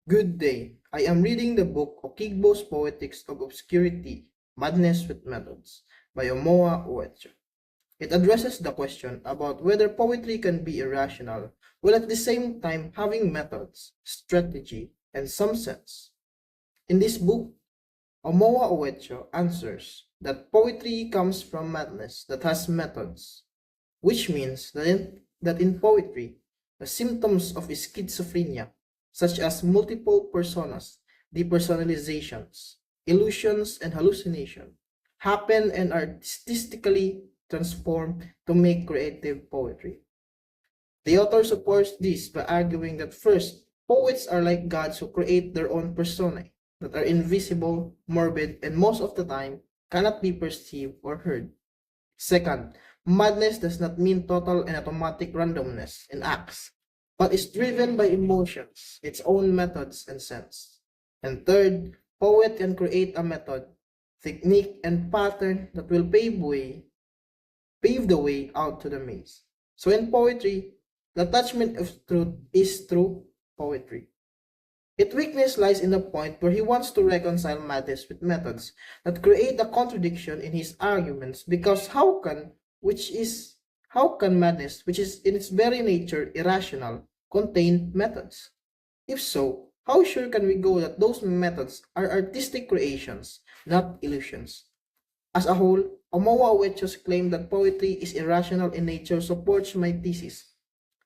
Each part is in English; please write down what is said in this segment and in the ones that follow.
Good day. I am reading the book Okigbo's Poetics of Obscurity, Madness with Methods by Omoa Uecho. It addresses the question about whether poetry can be irrational while at the same time having methods, strategy, and some sense. In this book, Omoa Uecho answers that poetry comes from madness that has methods, which means that in poetry, the symptoms of schizophrenia, such as multiple personas, depersonalizations, illusions, and hallucination, happen and are statistically transformed to make creative poetry. The author supports this by arguing that first, poets are like gods who create their own personae that are invisible, morbid, and most of the time cannot be perceived or heard. Second, madness does not mean total and automatic randomness in acts, but is driven by emotions, its own methods and sense. And third, poet can create a method, technique, and pattern that will pave the way out to the maze. So in poetry, the attachment of truth is true poetry. Its weakness lies in the point where he wants to reconcile madness with methods that create a contradiction in his arguments because how can madness, which is in its very nature irrational, contain methods? If so, how sure can we go that those methods are artistic creations, not illusions? As a whole, Omoa Uecho's claim that poetry is irrational in nature supports my thesis,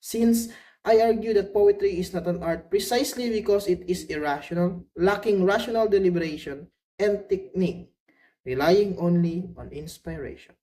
since I argue that poetry is not an art precisely because it is irrational, lacking rational deliberation and technique, relying only on inspiration.